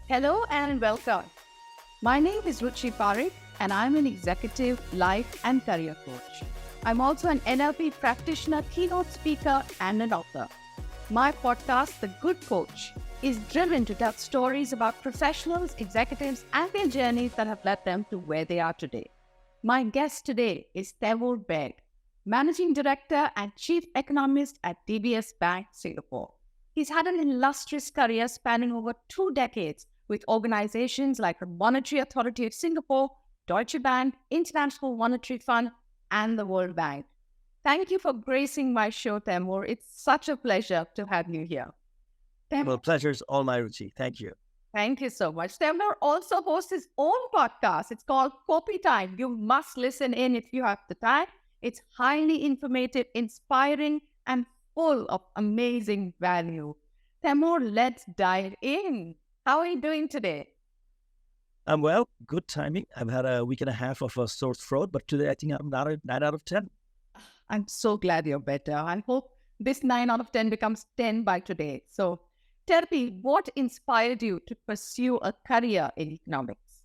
Hello and welcome. My name is Ruchi Parikh and I'm an executive life and career coach. I'm also an NLP practitioner, keynote speaker, and an author. My podcast, The Good Coach, is driven to tell stories about professionals, executives, and their journeys that have led them to where they are today. My guest today is Taimur Baig, Managing Director and Chief Economist at DBS Bank, Singapore. He's had an illustrious career spanning over 2 decades with organizations like the Monetary Authority of Singapore, Deutsche Bank, International Monetary Fund, and the World Bank. Thank you for gracing my show, Taimur. It's such a pleasure to have you here. Well, pleasure's all my, Ruchi. Thank you. Thank you so much. Taimur also hosts his own podcast. It's called Copy Time. You must listen in if you have the time. It's highly informative, inspiring, and full of amazing value. Taimur, let's dive in. How are you doing today? I'm well, good timing. I've had a week and a half of a sore throat, but today I think I'm not a 9 out of 10. I'm so glad you're better. I hope this 9 out of 10 becomes 10 by today. So tell me, what inspired you to pursue a career in economics?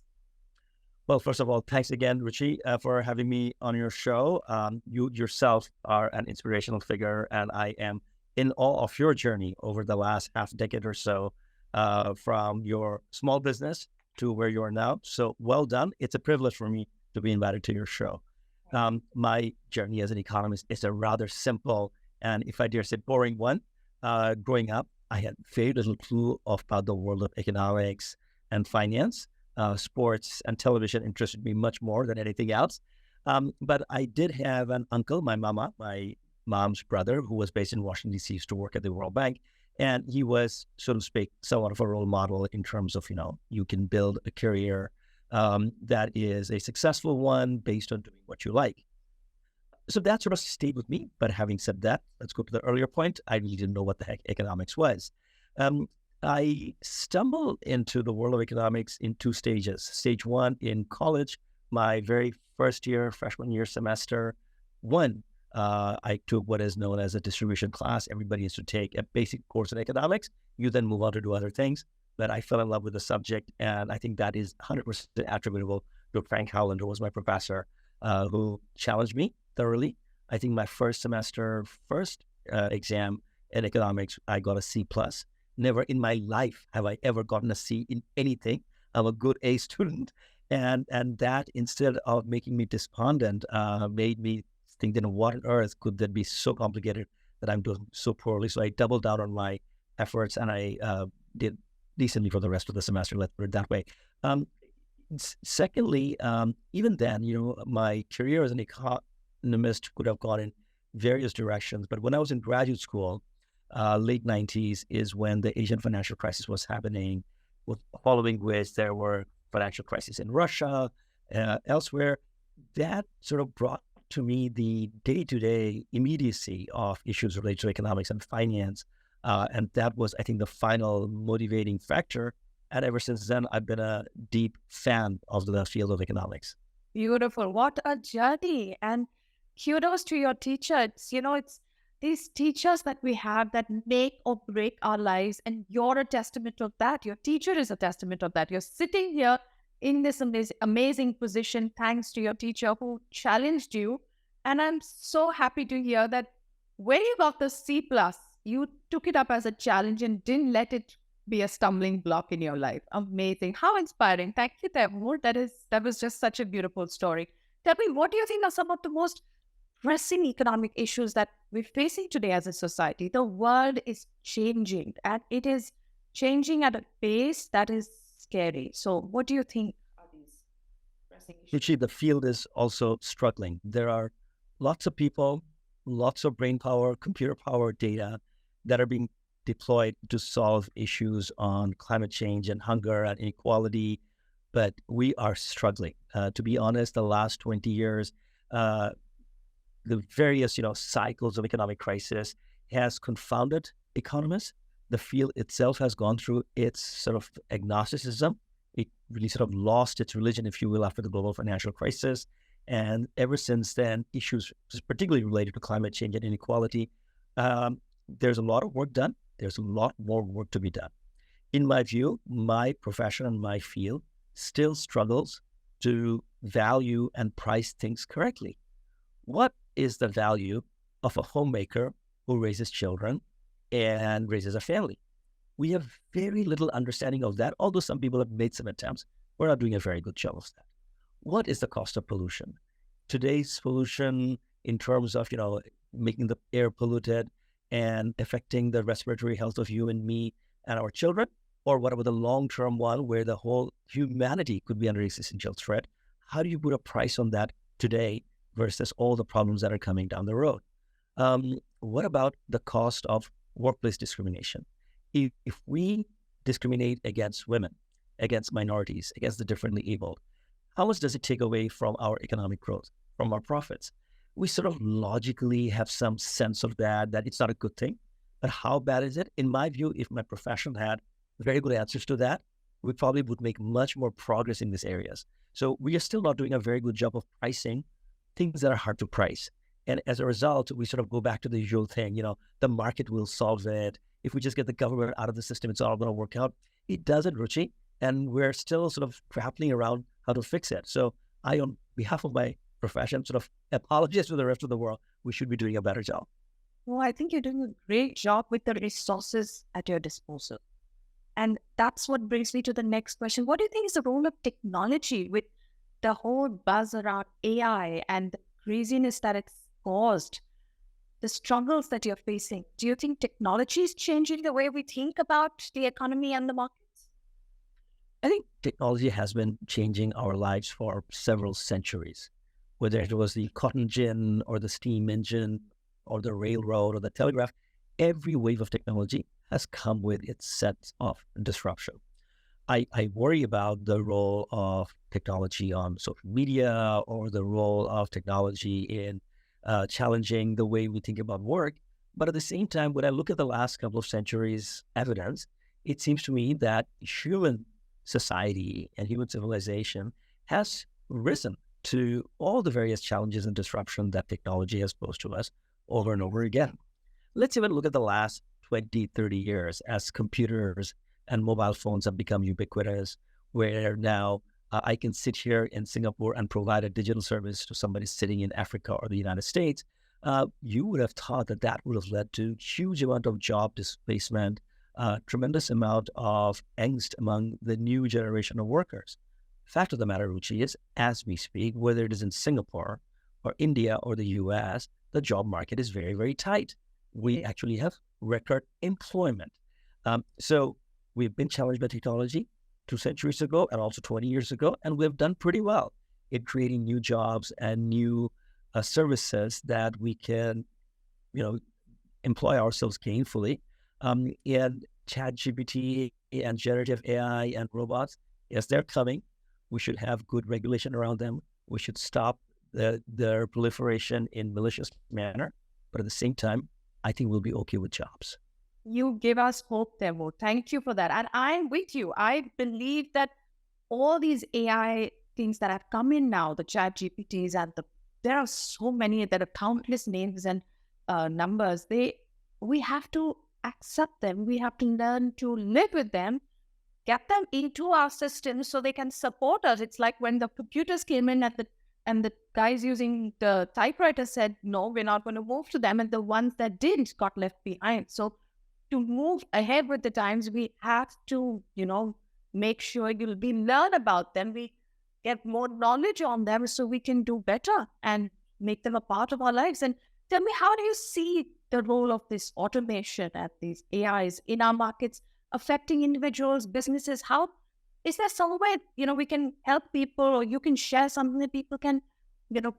Well, first of all, thanks again, Ruchi, for having me on your show. You yourself are an inspirational figure, and I am in awe of your journey over the last half decade or so, from your small business to where you are now. So well done. It's a privilege for me to be invited to your show. My journey as an economist is a rather simple and, if I dare say, boring one. Growing up, I had very little clue about the world of economics and finance. Sports and television interested me much more than anything else. But I did have an uncle, my mom's brother, who was based in Washington, D.C., used to work at the World Bank. And he was, so to speak, somewhat of a role model in terms of, you can build a career that is a successful one based on doing what you like. So that sort of stayed with me. But having said that, let's go to the earlier point. I really didn't know what the heck economics was. I stumbled into the world of economics in 2 stages. Stage 1 in college, my very first year, freshman year semester 1, I took what is known as a distribution class. Everybody used to take a basic course in economics. You then move on to do other things. But I fell in love with the subject, and I think that is 100% attributable to Frank Howland, who was my professor, who challenged me thoroughly. I think my first semester, exam in economics, I got a C+. Never in my life have I ever gotten a C in anything. I'm a good A student. And that, instead of making me despondent, made me think, what on earth could that be so complicated that I'm doing so poorly? So I doubled down on my efforts, and I did decently for the rest of the semester, let's put it that way. Secondly, even then, my career as an economist could have gone in various directions. But when I was in graduate school, late 90s is when the Asian financial crisis was happening, following which there were financial crises in Russia, elsewhere. That sort of brought to me the day-to-day immediacy of issues related to economics and finance. And that was, I think, the final motivating factor. And ever since then, I've been a deep fan of the field of economics. Beautiful. What a journey. And kudos to your teacher. It's these teachers that we have that make or break our lives. And you're a testament of that. Your teacher is a testament of that. You're sitting here in this amazing position thanks to your teacher who challenged you. And I'm so happy to hear that when you got the C+, you took it up as a challenge and didn't let it be a stumbling block in your life. Amazing. How inspiring. Thank you, Taimur. That was just such a beautiful story. Tell me, what do you think are some of the most pressing economic issues that we're facing today as a society? The world is changing, and it is changing at a pace that is scary. So what do you think are these pressing issues? Actually, the field is also struggling. There are lots of people, lots of brain power, computer power, data that are being deployed to solve issues on climate change and hunger and inequality. But we are struggling. To be honest, the last 20 years, the various cycles of economic crisis has confounded economists. The field itself has gone through its sort of agnosticism. It really sort of lost its religion, if you will, after the global financial crisis. And ever since then, issues particularly related to climate change and inequality, there's a lot of work done. There's a lot more work to be done. In my view, my profession and my field still struggles to value and price things correctly. What is the value of a homemaker who raises children and raises a family? We have very little understanding of that, although some people have made some attempts. We're not doing a very good job of that. What is the cost of pollution? Today's pollution in terms of, making the air polluted and affecting the respiratory health of you and me and our children, or what about the long-term one where the whole humanity could be under existential threat? How do you put a price on that today versus all the problems that are coming down the road? What about the cost of workplace discrimination? If we discriminate against women, against minorities, against the differently abled, how much does it take away from our economic growth, from our profits? We sort of logically have some sense of that it's not a good thing. But how bad is it? In my view, if my profession had very good answers to that, we probably would make much more progress in these areas. So we are still not doing a very good job of pricing things that are hard to price. And as a result, we sort of go back to the usual thing, the market will solve it. If we just get the government out of the system, it's all going to work out. It doesn't, Ruchi. And we're still sort of grappling around how to fix it. So I, on behalf of my profession, sort of apologize to the rest of the world. We should be doing a better job. Well, I think you're doing a great job with the resources at your disposal. And that's what brings me to the next question. What do you think is the role of technology with the whole buzz around AI and the craziness that it's caused, the struggles that you're facing? Do you think technology is changing the way we think about the economy and the markets? I think technology has been changing our lives for several centuries, whether it was the cotton gin or the steam engine or the railroad or the telegraph. Every wave of technology has come with its set of disruption. I worry about the role of technology on social media or the role of technology in challenging the way we think about work. But at the same time, when I look at the last couple of centuries' evidence, it seems to me that human society and human civilization has risen to all the various challenges and disruption that technology has posed to us over and over again. Let's even look at the last 20, 30 years as computers and mobile phones have become ubiquitous, where now I can sit here in Singapore and provide a digital service to somebody sitting in Africa or the United States. You would have thought that would have led to huge amount of job displacement, tremendous amount of angst among the new generation of workers. Fact of the matter, Ruchi, is as we speak, whether it is in Singapore or India or the US, the job market is very, very tight. We actually have record employment. So we've been challenged by technology 2 centuries ago and also 20 years ago, and we've done pretty well in creating new jobs and new services that we can, employ ourselves gainfully. And ChatGPT and generative AI and robots, yes, they're coming. We should have good regulation around them. We should stop their proliferation in malicious manner. But at the same time, I think we'll be okay with jobs. You give us hope, Temo. Thank you for that. And I'm with you. I believe that all these AI things that have come in now, the chat GPTs and there are so many, there are countless names and numbers. We have to accept them. We have to learn to live with them, get them into our system so they can support us. It's like when the computers came in and the guys using the typewriter said, no, we're not going to move to them. And the ones that didn't got left behind. So to move ahead with the times, we have to, make sure we learn about them. We get more knowledge on them so we can do better and make them a part of our lives. And tell me, how do you see the role of this automation and these AIs in our markets affecting individuals, businesses? How is there some way, we can help people, or you can share something that people can,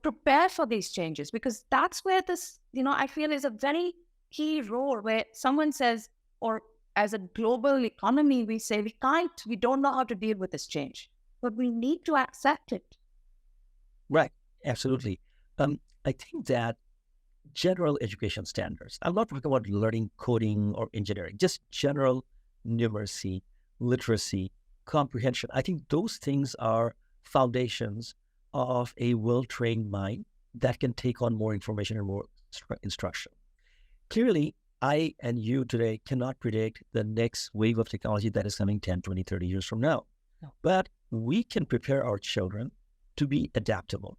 prepare for these changes? Because that's where this, I feel is a very key role where someone says, or as a global economy, we say we don't know how to deal with this change, but we need to accept it. Right. Absolutely. I think that general education standards, I'm not talking about learning coding or engineering, just general numeracy, literacy, comprehension. I think those things are foundations of a well-trained mind that can take on more information and more instruction. Clearly, I and you today cannot predict the next wave of technology that is coming 10, 20, 30 years from now. No. But we can prepare our children to be adaptable,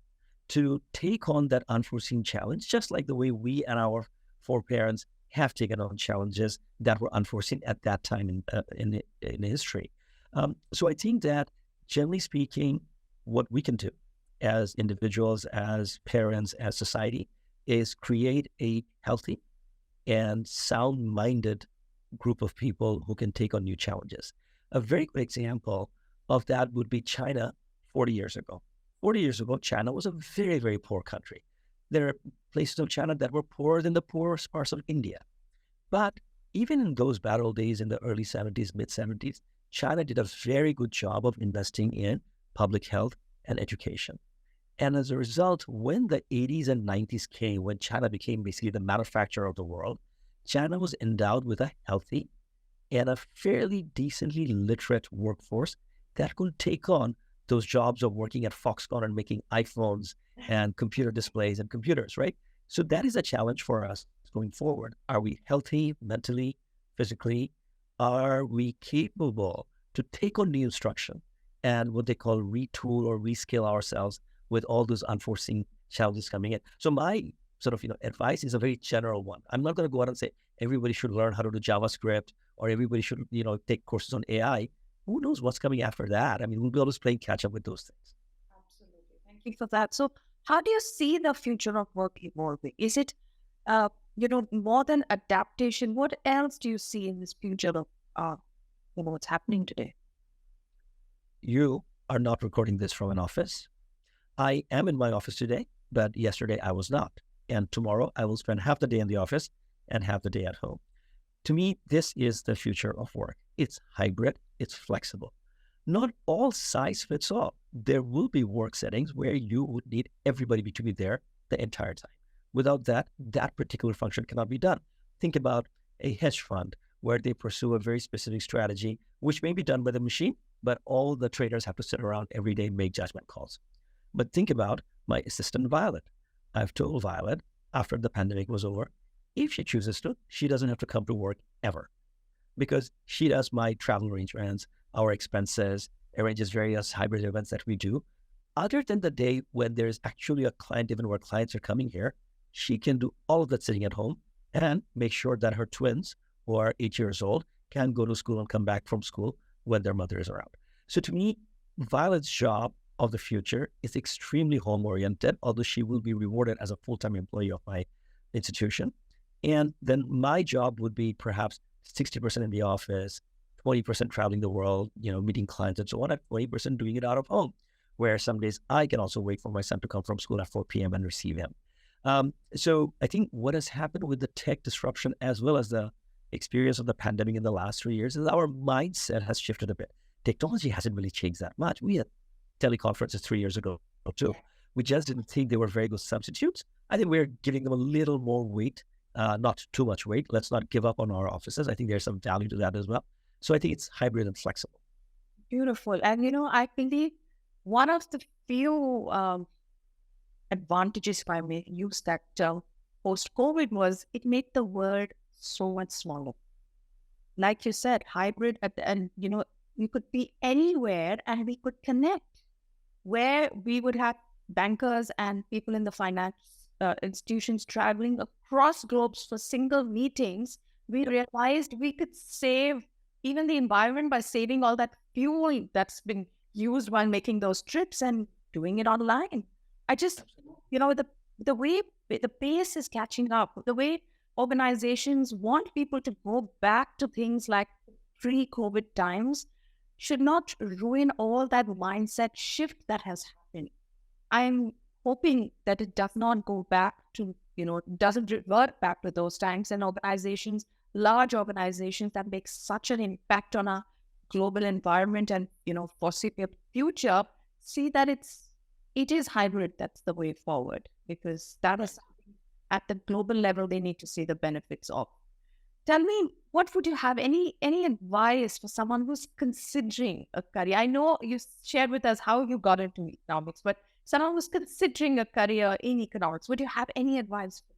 to take on that unforeseen challenge, just like the way we and our foreparents have taken on challenges that were unforeseen at that time in history. So I think that, generally speaking, what we can do as individuals, as parents, as society, is create a healthy and sound-minded group of people who can take on new challenges. A very good example of that would be China 40 years ago. 40 years ago, China was a very, very poor country. There are places of China that were poorer than the poorest parts of India. But even in those bad old days in the early 70s, mid 70s, China did a very good job of investing in public health and education. And as a result, when the 80s and 90s came, when China became basically the manufacturer of the world, China was endowed with a healthy and a fairly decently literate workforce that could take on those jobs of working at Foxconn and making iPhones and computer displays and computers, right? So that is a challenge for us going forward. Are we healthy mentally, physically? Are we capable to take on new instruction and what they call retool or reskill ourselves with all those unforeseen challenges coming in? So my sort of advice is a very general one. I'm not going to go out and say everybody should learn how to do JavaScript or everybody should take courses on AI. Who knows what's coming after that? I mean, we'll be always playing catch up with those things. Absolutely. Thank you for that. So how do you see the future of work evolving? Is it, more than adaptation? What else do you see in this future of, what's happening today? You are not recording this from an office. I am in my office today, but yesterday I was not. And tomorrow I will spend half the day in the office and half the day at home. To me, this is the future of work. It's hybrid, it's flexible. Not all size fits all. There will be work settings where you would need everybody to be there the entire time. Without that, that particular function cannot be done. Think about a hedge fund where they pursue a very specific strategy, which may be done by the machine, but all the traders have to sit around every day and make judgment calls. But think about my assistant, Violet. I've told Violet, after the pandemic was over, if she chooses to, she doesn't have to come to work ever, because she does my travel arrangements, our expenses, arranges various hybrid events that we do. Other than the day when there's actually a client event where clients are coming here, she can do all of that sitting at home and make sure that her twins, who are 8 years old, can go to school and come back from school when their mother is around. So to me, Violet's job of the future is extremely home-oriented, although she will be rewarded as a full-time employee of my institution. And then my job would be perhaps 60% in the office, 20% traveling the world, meeting clients and so on, and 20% doing it out of home, where some days I can also wait for my son to come from school at 4 p.m. and receive him. So I think what has happened with the tech disruption as well as the experience of the pandemic in the last 3 years is our mindset has shifted a bit. Technology hasn't really changed that much. We had teleconferences 3 years ago too. We just didn't think they were very good substitutes. I think we're giving them a little more weight, not too much weight. Let's not give up on our offices. I think there's some value to that as well. So I think it's hybrid and flexible. Beautiful. And, I believe one of the few advantages, if I may use that term, post-COVID was it made the world so much smaller. Like you said, hybrid at the end, we could be anywhere and we could connect. Where we would have bankers and people in the finance institutions traveling across globes for single meetings, we realized we could save even the environment by saving all that fuel that's been used while making those trips and doing it online. I just, the way the pace is catching up, the way organizations want people to go back to things like pre-COVID times should not ruin all that mindset shift that has happened. I'm hoping that it does not go back to, doesn't revert back to those times, and organizations, large organizations that make such an impact on our global environment and, foreseeable future, see that it is hybrid. That's the way forward, because that is something at the global level they need to see the benefits of. Tell me, what would you have any advice for someone who's considering a career? I know you shared with us how you got into economics, but someone who's considering a career in economics, would you have any advice for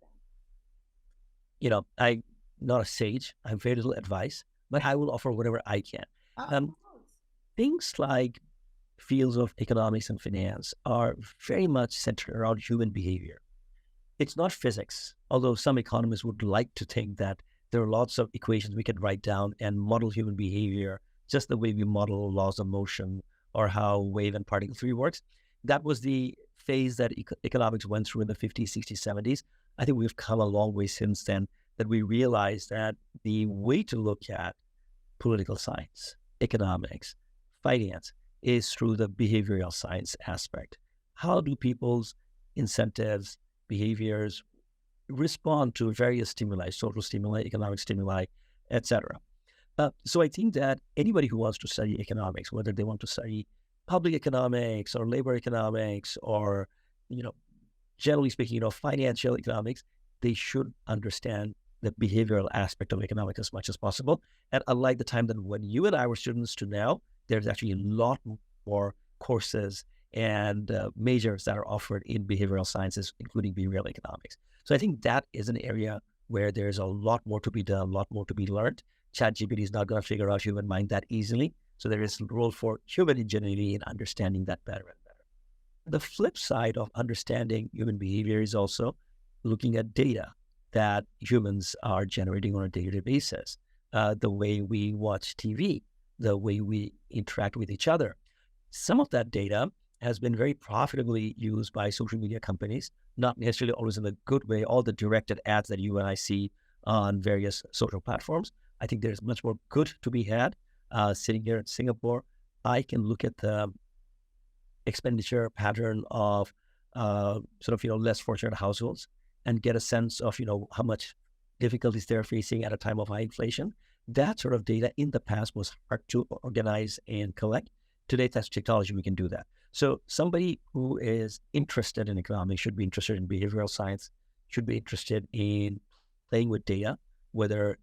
them? I not a sage. I have very little advice, but I will offer whatever I can. Um, Things like fields of economics and finance are very much centered around human behavior. It's not physics, although some economists would like to think that there are lots of equations we can write down and model human behavior just the way we model laws of motion or how wave and particle theory works. That was the phase that economics went through in the 50s, 60s, 70s. I think we've come a long way since then, that we realized that the way to look at political science, economics, finance is through the behavioral science aspect. How do people's incentives, behaviors respond to various stimuli, social stimuli, economic stimuli, etc. So I think that anybody who wants to study economics, whether they want to study public economics or labor economics or, generally speaking, financial economics, they should understand the behavioral aspect of economics as much as possible. And unlike the time that when you and I were students to now, there's actually a lot more courses and majors that are offered in behavioral sciences, including behavioral economics. So I think that is an area where there's a lot more to be done, a lot more to be learned. ChatGPT is not going to figure out human mind that easily. So there is a role for human ingenuity in understanding that better and better. The flip side of understanding human behavior is also looking at data that humans are generating on a day-to-day basis, the way we watch TV, the way we interact with each other. Some of that data has been very profitably used by social media companies, not necessarily always in a good way. All the directed ads that you and I see on various social platforms, I think there's much more good to be had. Sitting here in Singapore, I can look at the expenditure pattern of less fortunate households and get a sense of, how much difficulties they're facing at a time of high inflation. That sort of data in the past was hard to organize and collect. Today, that's technology, we can do that. So somebody who is interested in economics should be interested in behavioral science, should be interested in playing with data, whether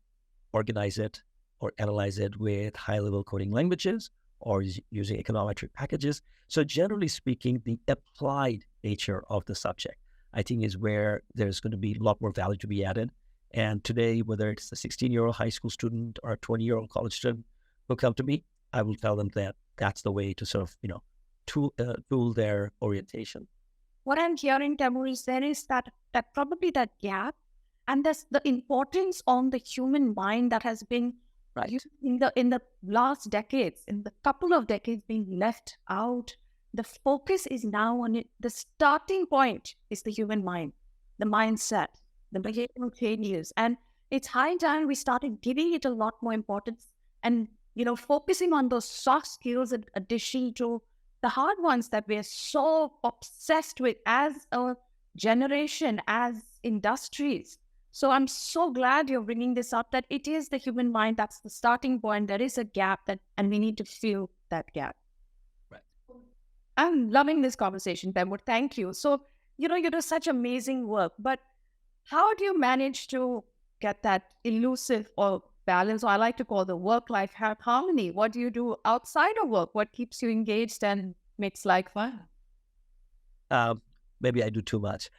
organize it or analyze it with high-level coding languages or using econometric packages. So generally speaking, the applied nature of the subject, I think, is where there's going to be a lot more value to be added. And today, whether it's a 16-year-old high school student or a 20-year-old college student who come to me, I will tell them that that's the way to sort of, tool their orientation. What I'm hearing, Taimur, is there is that probably that gap, and there's the importance on the human mind that has been in the last decades, in the couple of decades, being left out. The focus is now on it. The starting point is the human mind, the mindset, the behavioral changes, and it's high time we started giving it a lot more importance and focusing on those soft skills in addition to the hard ones that we're so obsessed with as a generation, as industries. So I'm so glad you're bringing this up, that it is the human mind that's the starting point. There is a gap and we need to fill that gap. Right. I'm loving this conversation, Taimur. Thank you. So, you do such amazing work, but how do you manage to get that elusive or balance, or I like to call the work-life harmony? What do you do outside of work? What keeps you engaged and makes life fun? Maybe I do too much.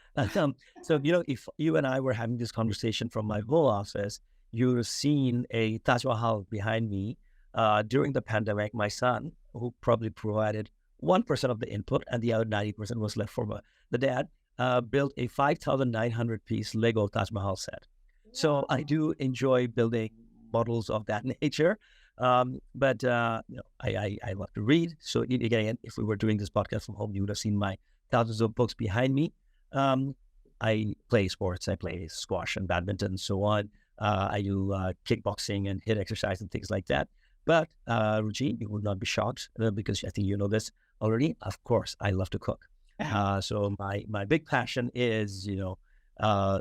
So, if you and I were having this conversation from my home office, you've seen a Taj Mahal behind me. During the pandemic, my son, who probably provided 1% of the input and the other 90% was left for the dad, built a 5,900-piece Lego Taj Mahal set. So I do enjoy building models of that nature. But I love to read. So again, if we were doing this podcast from home, you would have seen my thousands of books behind me. I play sports. I play squash and badminton and so on. I do kickboxing and HIIT exercise and things like that. But Ruchi, you would not be shocked because I think you know this already. Of course, I love to cook. So my big passion is,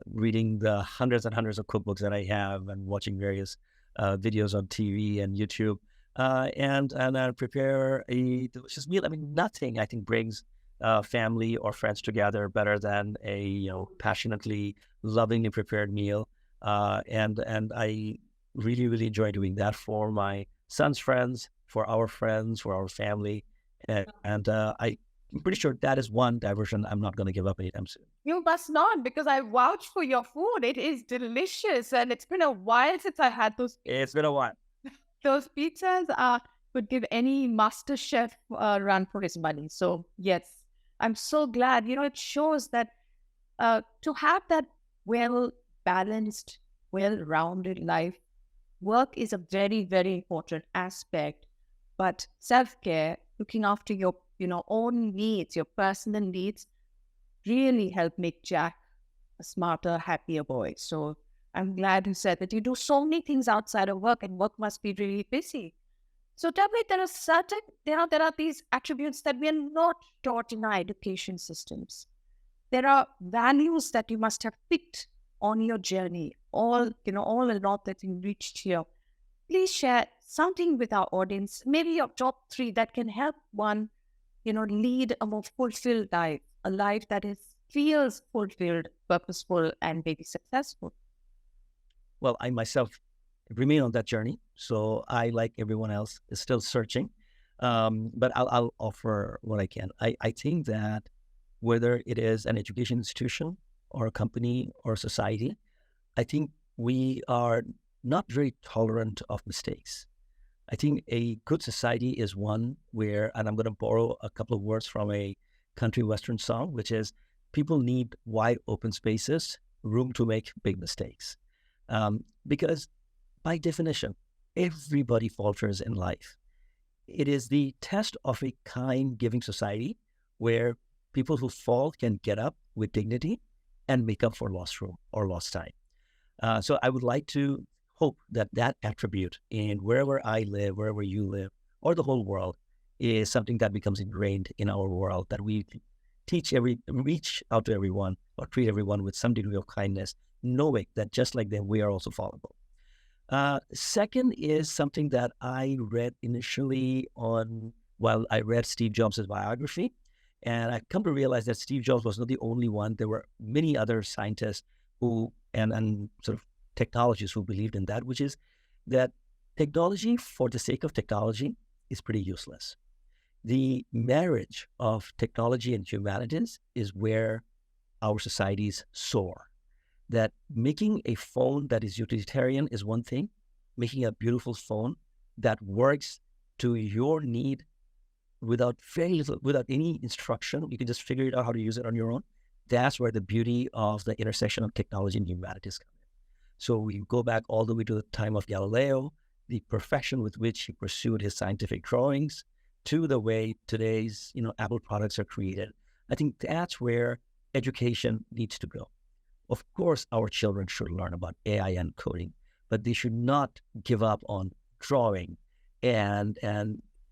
reading the hundreds and hundreds of cookbooks that I have and watching various videos on TV and YouTube, and I prepare a delicious meal. I mean, nothing I think brings family or friends together better than a passionately, lovingly prepared meal. And I really, really enjoy doing that for my son's friends, for our family, and I I'm pretty sure that is one diversion I'm not going to give up anytime soon. You must not, because I vouch for your food. It is delicious, and it's been a while since I had those. It's been a while. Those pizzas would give any master chef a run for his money. So yes, I'm so glad. It shows that to have that well balanced, well rounded life, work is a very, very important aspect. But self care, looking after your own needs, your personal needs, really help make Jack a smarter, happier boy. So I'm glad you said that you do so many things outside of work, and work must be really busy. So tell me, there are these attributes that we are not taught in our education systems. There are values that you must have picked on your journey, all along that you reached here. Please share something with our audience, maybe your top three that can help one, lead a more fulfilled life, a life that feels fulfilled, purposeful, and maybe successful. Well, I myself remain on that journey. So I, like everyone else, is still searching. But I'll offer what I can. I think that whether it is an education institution or a company or society, I think we are not very tolerant of mistakes. I think a good society is one where, and I'm going to borrow a couple of words from a country western song, which is people need wide open spaces, room to make big mistakes. Because by definition, everybody falters in life. It is the test of a kind, giving society where people who fall can get up with dignity and make up for lost room or lost time. So I would like to hope that that attribute in wherever I live, wherever you live, or the whole world is something that becomes ingrained in our world, that we reach out to everyone or treat everyone with some degree of kindness, knowing that just like them, we are also fallible. Second is something that I read initially while I read Steve Jobs' biography. And I come to realize that Steve Jobs was not the only one. There were many other scientists and sort of technologists who believed in that, which is that technology for the sake of technology is pretty useless. The marriage of technology and humanities is where our societies soar. That making a phone that is utilitarian is one thing, making a beautiful phone that works to your need without any instruction, you can just figure it out how to use it on your own. That's where the beauty of the intersection of technology and humanities comes in. So we go back all the way to the time of Galileo, the perfection with which he pursued his scientific drawings, to the way today's Apple products are created. I think that's where education needs to go. Of course, our children should learn about AI and coding, but they should not give up on drawing and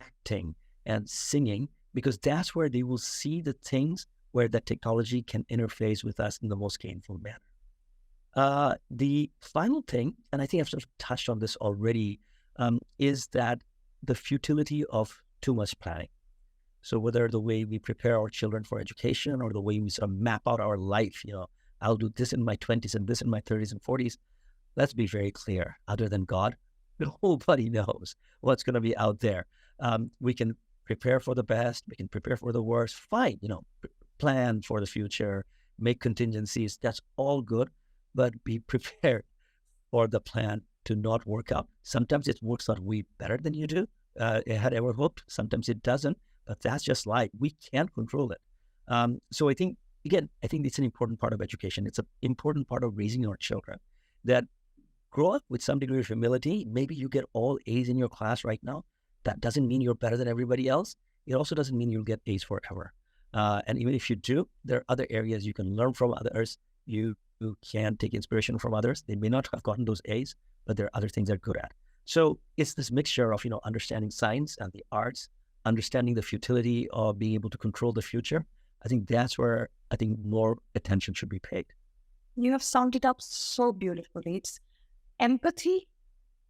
acting and singing, because that's where they will see the things where that technology can interface with us in the most gainful manner. The final thing, and I think I've sort of touched on this already, is that the futility of too much planning. So whether the way we prepare our children for education or the way we sort of map out our life, I'll do this in my 20s and this in my 30s and 40s. Let's be very clear. Other than God, nobody knows what's going to be out there. We can prepare for the best. We can prepare for the worst. Fine, plan for the future, make contingencies. That's all good, but be prepared for the plan to not work out. Sometimes it works out way better than you do. Had ever hoped. Sometimes it doesn't, but that's just life. We can't control it. So I think it's an important part of education. It's an important part of raising our children, that grow up with some degree of humility. Maybe you get all A's in your class right now. That doesn't mean you're better than everybody else. It also doesn't mean you'll get A's forever. And even if you do, there are other areas you can learn from others. You can take inspiration from others. They may not have gotten those A's, but there are other things they're good at. So it's this mixture of, understanding science and the arts, understanding the futility of being able to control the future. I think that's where I think more attention should be paid. You have summed it up so beautifully. It's empathy,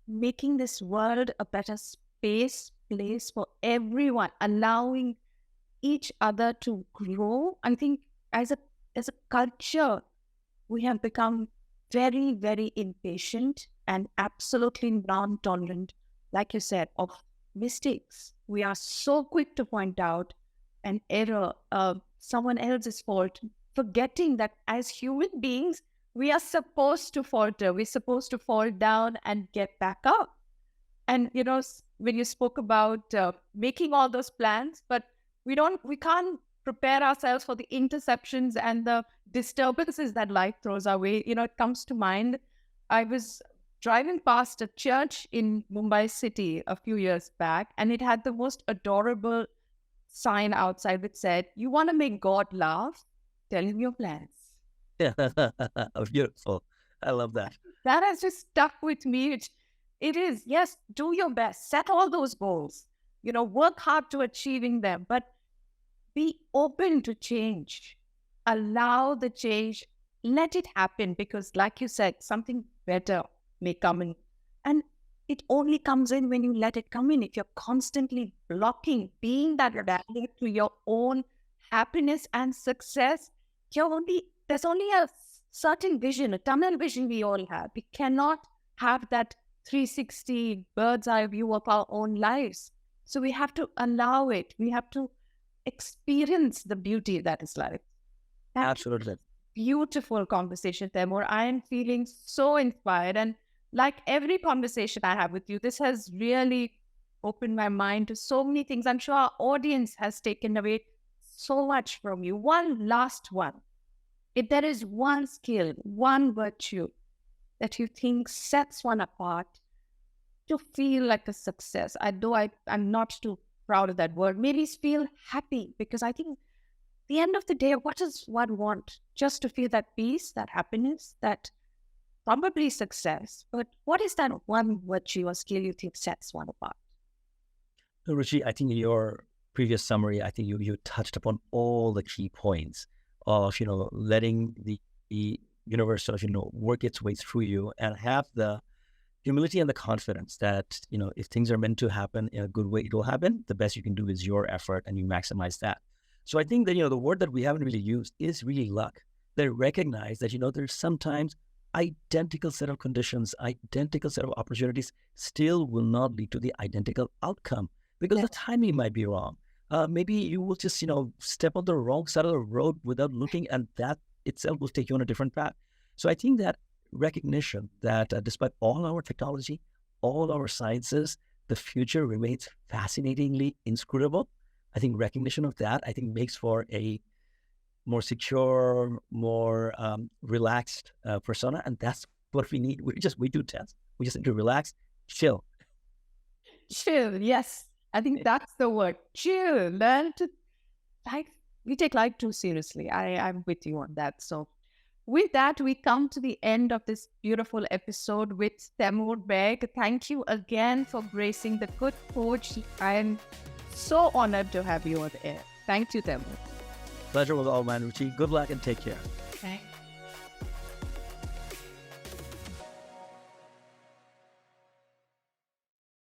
making this world a better place for everyone, allowing each other to grow. I think as a culture, we have become very, very impatient and absolutely non-tolerant, like you said, of mistakes. We are so quick to point out an error, someone else's fault, forgetting that as human beings, we are supposed to falter. We're supposed to fall down and get back up. And when you spoke about making all those plans, but we can't prepare ourselves for the interceptions and the disturbances that life throws our way. It comes to mind. I was driving past a church in Mumbai city a few years back, and it had the most adorable sign outside which said, "You want to make God laugh? Tell him your plans." Beautiful. I love that. That has just stuck with me. It is, yes, do your best, set all those goals, work hard to achieving them, but be open to change. Allow the change, let it happen, because like you said, something better may come in. And it only comes in when you let it come in. If you're constantly blocking, being that barrier to your own happiness and success, there's only a certain vision, a tunnel vision we all have. We cannot have that 360 bird's eye view of our own lives. So we have to allow it. We have to experience the beauty that is life. Absolutely. Beautiful conversation, Taimur. I am feeling so inspired. And like every conversation I have with you, this has really opened my mind to so many things. I'm sure our audience has taken away so much from you. One last one. If there is one skill, one virtue that you think sets one apart to feel like a success, I'm not too proud of that word, maybe feel happy, because I think the end of the day, what does one want? Just to feel that peace, that happiness, that probably success. But what is that one virtue or skill you think sets one apart? Ruchi, I think your previous summary, I think you touched upon all the key points of, letting the universe sort of, work its way through you and have the humility and the confidence that, if things are meant to happen in a good way, it will happen. The best you can do is your effort, and you maximize that. So I think that, the word that we haven't really used is really luck. They recognize that, there's sometimes identical set of conditions, identical set of opportunities still will not lead to the identical outcome because the timing might be wrong. Maybe you will just, step on the wrong side of the road without looking, and that itself will take you on a different path. So I think that recognition that despite all our technology, all our sciences, the future remains fascinatingly inscrutable. I think recognition of that, I think, makes for a more secure, more relaxed persona. And that's what we need. We do tense. We just need to relax, chill. Chill, yes. I think that's the word. Chill. Learn to we take life too seriously. I'm with you on that. So with that, we come to the end of this beautiful episode with Taimur Baig. Thank you again for gracing the Good Coach. I am so honored to have you on the air. Thank you, Taimur. Pleasure was all mine, Ruchi. Good luck and take care. Thank you.